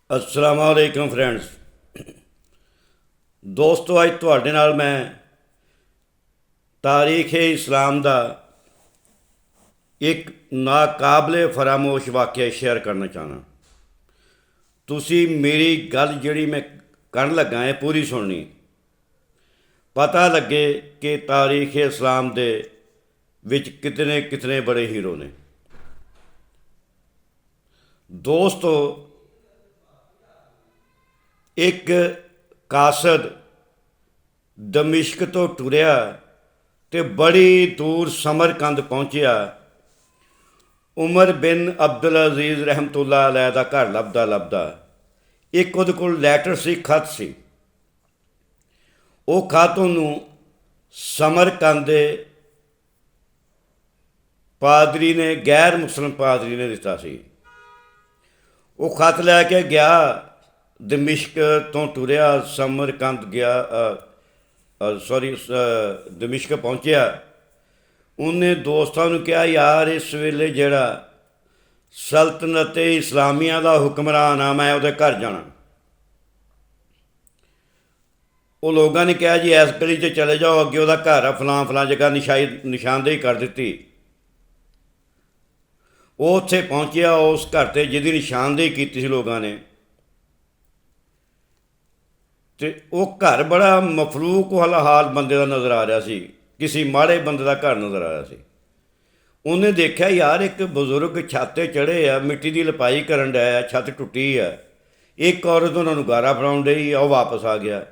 अस्सलाम वालेकुम फ्रेंड्स। दोस्तों, अज तुहाडे नाल मैं तारीख इस्लाम का एक नाकाबले फरामोश वाक़या शेयर करना चाहना। तुसी मेरी गल जिहड़ी मैं करन लगा है पूरी सुननी, पता लगे कि तारीख इस्लाम दे विच कितने कितने बड़े हीरो ने। दोस्तों, एक कासद दमिश्क तो टुरिया ते बड़ी दूर समरकंद पहुंचिया। उमर बिन अब्दुल अजीज़ रहमतुल्लाह अलैह दा घर लभदा लभदा एक उहदे कोल लैटर सी, खत सी। वो खत उहनूं समरकंद दे पादरी ने, गैर मुस्लिम पादरी ने दिता सी। वो खत लैके गया, दमिश्क तो टुरिया समरकंद गया, दमिश्क पहुंचया। उन्हें दोस्तों ने कहा, यार इस वेले जिहड़ा सल्तनत इस्लामिया का हुक्मरान आ, मैं उहदे घर जाना। वो लोगों ने कहा, जी इस गली च चले जाओ, अगे वह घर आ, फलां फलां जगह निशानदेही कर दी। वो उत्थे पहुंचया, उस घर से जिहदी निशानदेही की सी लोगों ने, तो वह घर बड़ा मफलूक वाला हाल बंदे का नज़र आ रहा सी, किसी माड़े बंदे का घर नज़र आ रहा सी। उन्हें देखा, यार एक बजुर्ग छत चढ़े आ, मिट्टी की लपाई करन डया, छत टुटी है। एक औरत उन्होंने गारा फड़ाउण डई, वह वापस आ गया।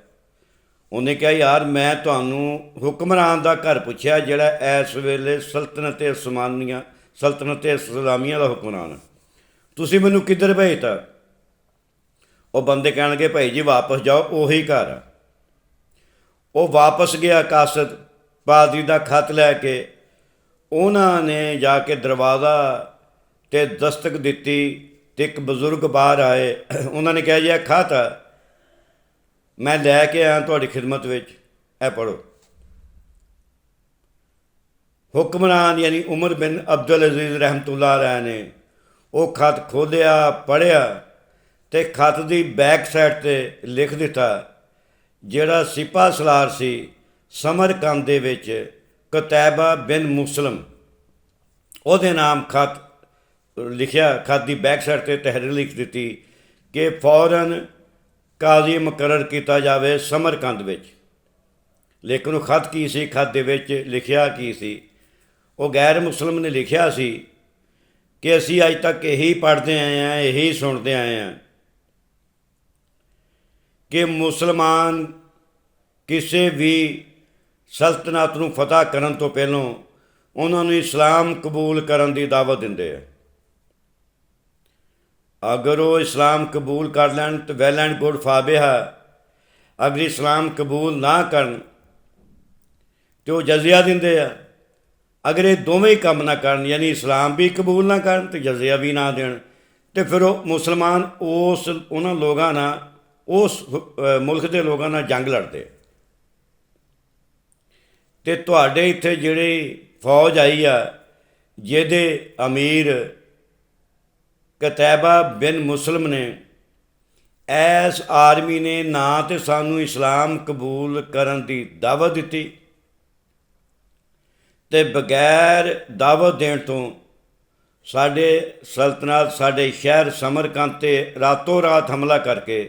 उन्हें कहा, यार मैं तुहानूं हुक्मरान का घर पुछया जिहड़ा इस वेले सल्तनत इस्लामिया का हुक्मरान है, तुसीं मैनूं किधर भेजता? वो बंदे कहणगे, भाई जी वापस जाओ, उही घर आ। वो वापस गया कासद पादरी का खत लैके। उन्होंने जाके दरवाज़ा ते दस्तक दी, तो एक बजुर्ग बाहर आए। उन्होंने कहा, जी खत मैं लैके आया तुहाडी खिदमत विच, ए पढ़ो। हुक्मरान यानी उमर बिन अब्दुल अजीज़ रहमतुल्लाह अलैह ने वो खत खोलिया, पढ़िया, तो खत की बैक साइड ते लिख दिता, जिहड़ा सिपा सलार सी समरकंद दे विच कतैबा बिन मुसलम, ਉਹਦੇ नाम खत लिखिया। खत की बैक साइड ते तहरीर लिख दी कि फौरन काजी मुकर्रर किया जाए समरकंद विच। लेकिन वो खत की सी, खत दे विच लिखिया की सी? वो गैर मुस्लिम ने लिखिया सी कि असी अज तक यही पढ़ते आए हैं, यही सुनते आए हैं कि मुसलमान किसी भी सल्तनत नूं फतह करन तो पहलों उन्होंने इस्लाम कबूल करन दी दावत दिंदे आ। अगर वो इस्लाम कबूल कर लैन तो वैल एंड गुड फाबिहा। अगर इस्लाम कबूल ना करन तो वो जजिया दिंदे आ। अगर ये दोवें ही काम ना करन, यानी इस्लाम भी कबूल ना करन तो जजिया भी ना देन, तो फिर वो मुसलमान उस उन्होंने लोगों ना, उस मुल्क के लोगों ना जंग लड़ते। तो तुहाडे इत्थे जिहड़ी फौज आई आ, जिहदे अमीर कतैबा बिन मुसलम ने, ऐस आर्मी ने ना तो सानू इस्लाम कबूल करन दी दावत दिती, ते बगैर दावत देण तो साडे सल्तनत, साडे शहर समरकंद ते रातों रात हमला करके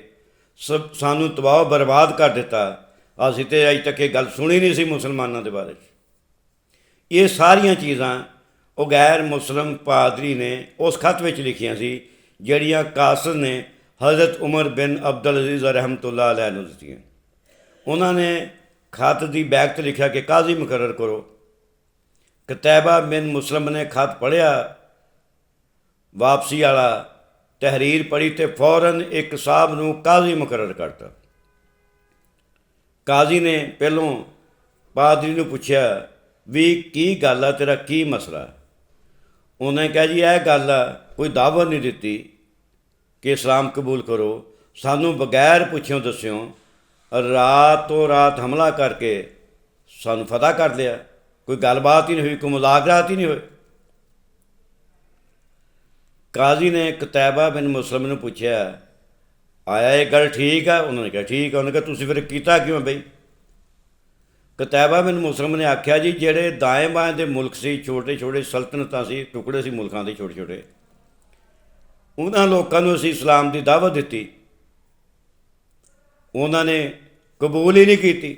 सानू तबाह बर्बाद कर दिता। असीं ते अज तक ये गल सुनी नहीं सी मुसलमानों के बारे। ये सारिया चीज़ां वो गैर मुस्लिम पादरी ने उस खत में लिखिया सी, जड़ियाँ कासद ने हज़रत उमर बिन अब्दुल अजीज़ रहमतुल्लाह अलैह नूं दित्तियां। उन्होंने खत की बैक ते लिखा कि काजी मुकर्रर करो। कतैबा बिन मुसलम ने खत पढ़िया, वापसी वाला तहरीर पढ़ी, तो फौरन एक साहब नूं काजी मुकर्रर करता। काजी ने पहलों पादरी नूं पुछया भी की गल आ, तेरा की मसला? उन्हें कहा, जी यह गल आ, कोई दावत नहीं दिती कि इस्लाम कबूल करो, सानू बगैर पुछियों दस्यों रातों रात हमला करके सानू फतह कर लिया। कोई गलबात ही नहीं हुई, कोई मुलाकात ही नहीं हुई। काजी ने कतैबा बिन मुसलम ने पूछया ਆਇਆ ਇਹ ਗੱਲ ਠੀਕ ਆ? ਉਹਨਾਂ ਨੇ ਕਿਹਾ ਠੀਕ ਆ। ਉਹਨੇ ਕਿਹਾ ਤੁਸੀਂ ਫਿਰ ਕੀਤਾ ਕਿਉਂ ਬਈ? ਕਤੈਬਾ ਬਿਨ ਮੁਸਲਮ ਨੇ ਆਖਿਆ ਜੀ ਜਿਹੜੇ ਦਾएं ਬਾएं ਦੇ ਮੁਲਕ ਸੀ, ਛੋਟੇ ਛੋਟੇ ਸਲਤਨਤਾਂ ਸੀ, ਟੁਕੜੇ ਸੀ ਮੁਲਕਾਂ ਦੇ ਛੋਟੇ ਛੋਟੇ, ਉਹਨਾਂ ਲੋਕਾਂ ਨੂੰ ਅਸੀਂ ਇਸਲਾਮ ਦੀ ਦਾਵਤ ਦਿੱਤੀ, ਉਹਨਾਂ ਨੇ ਕਬੂਲ ਹੀ ਨਹੀਂ ਕੀਤੀ।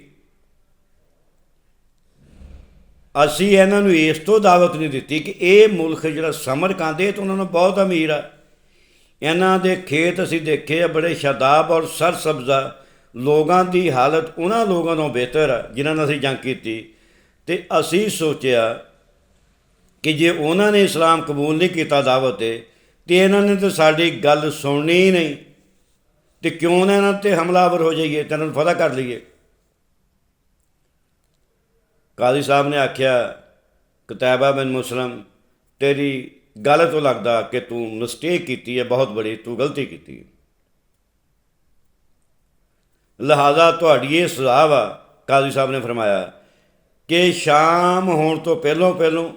ਅਸੀਂ ਇਹਨਾਂ ਨੂੰ ਇਸ ਤੋਂ ਦਾਵਤ ਨਹੀਂ ਦਿੱਤੀ ਕਿ ਇਹ ਮੁਲਕ ਜਿਹੜਾ ਸਮਰਕੰਦ ਇਹ ਤਾਂ ਉਹਨਾਂ ਨੂੰ ਬਹੁਤ ਅਮੀਰ ਆ, ਇਹਨਾਂ ਦੇ ਖੇਤ ਅਸੀਂ ਦੇਖੇ ਆ ਬੜੇ ਸ਼ਾਦਾਬ ਔਰ ਸਰਸਬਜ਼ਾ, ਲੋਕਾਂ ਦੀ ਹਾਲਤ ਉਹਨਾਂ ਲੋਕਾਂ ਨਾਲੋਂ ਬਿਹਤਰ ਆ ਜਿਨ੍ਹਾਂ ਨਾਲ ਅਸੀਂ ਜੰਗ ਕੀਤੀ। ਅਤੇ ਅਸੀਂ ਸੋਚਿਆ ਕਿ ਜੇ ਉਹਨਾਂ ਨੇ ਇਸਲਾਮ ਕਬੂਲ ਨਹੀਂ ਕੀਤਾ ਦਾਵਤ 'ਤੇ ਇਹਨਾਂ ਨੇ ਤਾਂ ਸਾਡੀ ਗੱਲ ਸੁਣਨੀ ਹੀ ਨਹੀਂ, ਅਤੇ ਕਿਉਂ ਨਾ ਇਹਨਾਂ 'ਤੇ ਹਮਲਾਵਰ ਹੋ ਜਾਈਏ ਅਤੇ ਇਹਨਾਂ ਨੂੰ ਫਤਹ ਕਰ ਲਈਏ। ਕਾਜ਼ੀ ਸਾਹਿਬ ਨੇ ਆਖਿਆ ਕਤੈਬਾ ਬਿਨ ਮੁਸਲਮ ਤੇਰੀ ਗੱਲ ਤੋਂ ਲੱਗਦਾ ਕਿ ਤੂੰ ਮਿਸਟੇਕ ਕੀਤੀ ਹੈ, ਬਹੁਤ ਬੜੀ ਤੂੰ ਗਲਤੀ ਕੀਤੀ, ਲਿਹਾਜ਼ਾ ਤੁਹਾਡੀ ਇਹ ਸਜ਼ਾ ਵਾ। ਕਾਜ਼ੀ ਸਾਹਿਬ ਨੇ ਫਰਮਾਇਆ ਕਿ ਸ਼ਾਮ ਹੋਣ ਤੋਂ ਪਹਿਲੋਂ ਪਹਿਲੋਂ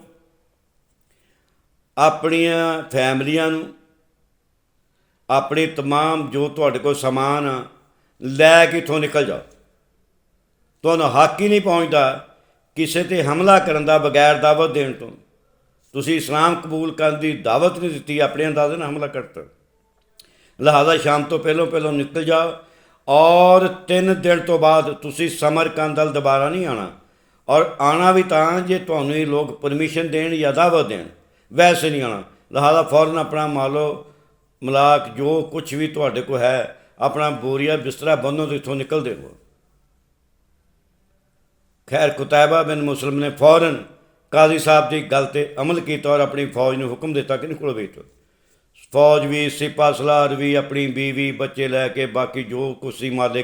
ਆਪਣੀਆਂ ਫੈਮਲੀਆਂ ਨੂੰ, ਆਪਣੀ ਤਮਾਮ ਜੋ ਤੁਹਾਡੇ ਕੋਲ ਸਮਾਨ ਆ ਲੈ ਕੇ ਇੱਥੋਂ ਨਿਕਲ ਜਾਓ। ਤੁਹਾਨੂੰ ਹੱਕ ਹੀ ਨਹੀਂ ਪਹੁੰਚਦਾ ਕਿਸੇ 'ਤੇ ਹਮਲਾ ਕਰਨ ਦਾ ਬਗੈਰ ਦਾਵਤ ਦੇਣ ਤੋਂ। ਤੁਸੀਂ ਇਸਲਾਮ ਕਬੂਲ ਕਰਨ ਦੀ ਦਾਵਤ ਨਹੀਂ ਦਿੱਤੀ, ਆਪਣੇ ਅੰਦਾਜ਼ੇ ਨਾਲ ਹਮਲਾ ਕਰਤਾ, ਲਿਹਾਜ਼ਾ ਸ਼ਾਮ ਤੋਂ ਪਹਿਲੋਂ ਪਹਿਲੋਂ ਨਿਕਲ ਜਾਓ। ਔਰ 3 ਦਿਨ ਤੋਂ ਬਾਅਦ ਤੁਸੀਂ ਸਮਰਕੰਦ ਵੱਲ ਦੁਬਾਰਾ ਨਹੀਂ ਆਉਣਾ, ਔਰ ਆਉਣਾ ਵੀ ਤਾਂ ਜੇ ਤੁਹਾਨੂੰ ਇਹ ਲੋਕ ਪਰਮਿਸ਼ਨ ਦੇਣ ਜਾਂ ਦਾਵਤ ਦੇਣ, ਵੈਸੇ ਨਹੀਂ ਆਉਣਾ। ਲਿਹਾਜ਼ਾ ਫੌਰਨ ਆਪਣਾ ਮਾਲੋ ਮਲਾਕ ਜੋ ਕੁਛ ਵੀ ਤੁਹਾਡੇ ਕੋਲ ਹੈ, ਆਪਣਾ ਬੋਰੀਆ ਬਿਸਤਰਾ ਬੰਨੋ ਤੋਂ ਇੱਥੋਂ ਨਿਕਲਦੇ ਹੋ। ਖੈਰ ਕਤੈਬਾ ਬਿਨ ਮੁਸਲਮ ਨੇ ਫੌਰਨ ਕਾਜ਼ੀ ਸਾਹਿਬ ਦੀ ਗੱਲ 'ਤੇ ਅਮਲ ਕੀਤਾ ਔਰ ਆਪਣੀ ਫੌਜ ਨੂੰ ਹੁਕਮ ਦਿੱਤਾ ਕਿ ਨਿਕਲੋ ਵੀ ਇੱਥੋਂ। ਫੌਜ ਵੀ, ਸਿਪਾਹ ਸਲਾਰ ਵੀ, ਆਪਣੀ ਬੀਵੀ ਬੱਚੇ ਲੈ ਕੇ, ਬਾਕੀ ਜੋ ਕੁਛ ਸੀ ਮਾਲੇ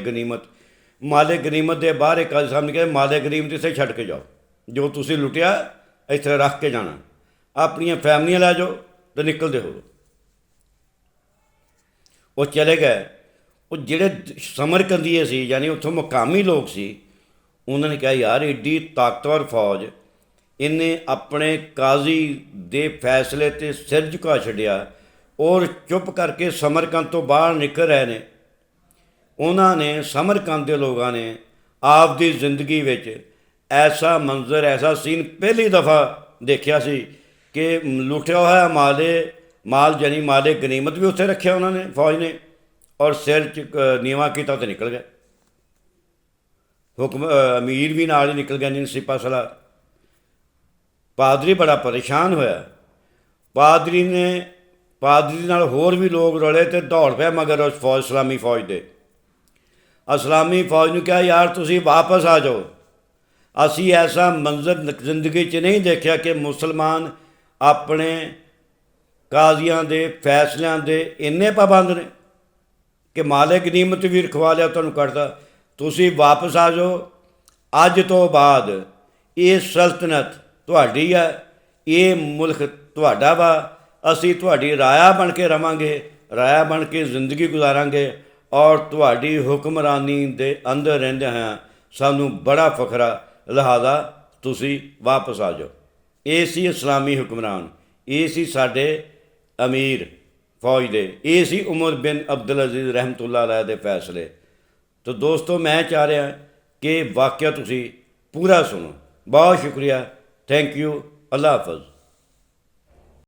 ਗਨੀਮਤ ਦੇ ਬਾਹਰ ਇੱਕ ਕਾਜ਼ੀ ਸਾਹਿਬ ਨੇ ਕਿਹਾ ਮਾਲੇ ਗਨੀਮਤ ਇੱਥੇ ਛੱਡ ਕੇ ਜਾਓ, ਜੋ ਤੁਸੀਂ ਲੁੱਟਿਆ ਇੱਥੇ ਰੱਖ ਕੇ ਜਾਣਾ, ਆਪਣੀਆਂ ਫੈਮਲੀਆਂ ਲੈ ਜਾਓ ਅਤੇ ਨਿਕਲਦੇ ਹੋ। ਉਹ ਚਲੇ ਗਏ। ਉਹ ਜਿਹੜੇ ਸਮਰਕੰਦੀਏ ਸੀ ਯਾਨੀ ਉੱਥੋਂ ਮੁਕਾਮੀ ਲੋਕ ਸੀ, ਉਹਨਾਂ ਨੇ ਕਿਹਾ ਯਾਰ ਏਡੀ ਤਾਕਤਵਰ ਫੌਜ, ਇਹਨੇ ਆਪਣੇ ਕਾਜ਼ੀ ਦੇ ਫੈਸਲੇ 'ਤੇ ਸਿਰ ਝੁਕਾ ਛੱਡਿਆ ਔਰ ਚੁੱਪ ਕਰਕੇ ਸਮਰਕੰਦ ਤੋਂ ਬਾਹਰ ਨਿਕਲ ਰਹੇ ਨੇ। ਉਹਨਾਂ ਨੇ ਸਮਰਕੰਦ ਦੇ ਲੋਕਾਂ ਨੇ ਆਪ ਦੀ ਜ਼ਿੰਦਗੀ ਵਿੱਚ ਐਸਾ ਮੰਜ਼ਰ, ਐਸਾ ਸੀਨ ਪਹਿਲੀ ਦਫਾ ਦੇਖਿਆ ਸੀ ਕਿ ਲੁੱਟਿਆ ਹੋਇਆ ਮਾਲ ਯਾਨੀ ਮਾਲੇ ਗਨੀਮਤ ਵੀ ਉੱਥੇ ਰੱਖਿਆ ਉਹਨਾਂ ਨੇ ਫੌਜ ਨੇ, ਔਰ ਸਿਰ 'ਚ ਨੀਵਾਂ ਕੀਤਾ ਅਤੇ ਨਿਕਲ ਗਏ। ਅਮੀਰ ਵੀ ਨਾਲ ਹੀ ਨਿਕਲ ਗਏ, ਸਿਪਾਹ ਸਲਾਰ। ਪਾਦਰੀ ਬੜਾ ਪਰੇਸ਼ਾਨ ਹੋਇਆ। ਪਾਦਰੀ ਨਾਲ ਹੋਰ ਵੀ ਲੋਕ ਰਲੇ ਅਤੇ ਦੌੜ ਪਿਆ ਮਗਰ ਉਸ ਫੌਜ, ਇਸਲਾਮੀ ਫੌਜ ਦੇ। ਇਸਲਾਮੀ ਫੌਜ ਨੂੰ ਕਿਹਾ ਯਾਰ ਤੁਸੀਂ ਵਾਪਸ ਆ ਜਾਓ, ਅਸੀਂ ਐਸਾ ਮੰਜ਼ਰ ਜ਼ਿੰਦਗੀ 'ਚ ਨਹੀਂ ਦੇਖਿਆ ਕਿ ਮੁਸਲਮਾਨ ਆਪਣੇ ਕਾਜ਼ੀਆਂ ਦੇ ਫੈਸਲਿਆਂ ਦੇ ਇੰਨੇ ਪਾਬੰਦ ਨੇ ਕਿ ਮਾਲੇ ਗਨੀਮਤ ਵੀ ਰਖਵਾ ਲਿਆ ਤੁਹਾਨੂੰ ਕੱਢਦਾ। ਤੁਸੀਂ ਵਾਪਸ ਆ ਜਾਓ, ਅੱਜ ਤੋਂ ਬਾਅਦ ਇਹ ਸਲਤਨਤ ਤੁਹਾਡੀ ਹੈ, ਇਹ ਮੁਲਕ ਤੁਹਾਡਾ ਵਾ, ਅਸੀਂ ਤੁਹਾਡੀ ਰਾਇਆ ਬਣ ਕੇ ਰਵਾਂਗੇ, ਰਾਇਆ ਬਣ ਕੇ ਜ਼ਿੰਦਗੀ ਗੁਜ਼ਾਰਾਂਗੇ, ਔਰ ਤੁਹਾਡੀ ਹੁਕਮਰਾਨੀ ਦੇ ਅੰਦਰ ਰਹਿੰਦੇ ਹਾਂ ਸਾਨੂੰ ਬੜਾ ਫਖਰ ਆ, ਲਿਹਾਜ਼ਾ ਤੁਸੀਂ ਵਾਪਸ ਆ ਜਾਓ। ਇਹ ਸੀ ਇਸਲਾਮੀ ਹੁਕਮਰਾਨ, ਇਹ ਸੀ ਸਾਡੇ ਅਮੀਰ ਫੌਜ ਦੇ, ਇਹ ਸੀ ਉਮਰ ਬਿਨ ਅਬਦੁਲ ਅਜ਼ੀਜ਼ ਰਹਿਮਤੁल्लाह अलैह ਦੇ ਫੈਸਲੇ। तो दोस्तों मैं चाह रहा कि वाक़या तुसी पूरा सुनो। बहुत शुक्रिया, थैंक यू, अल्लाह हाफ़िज़।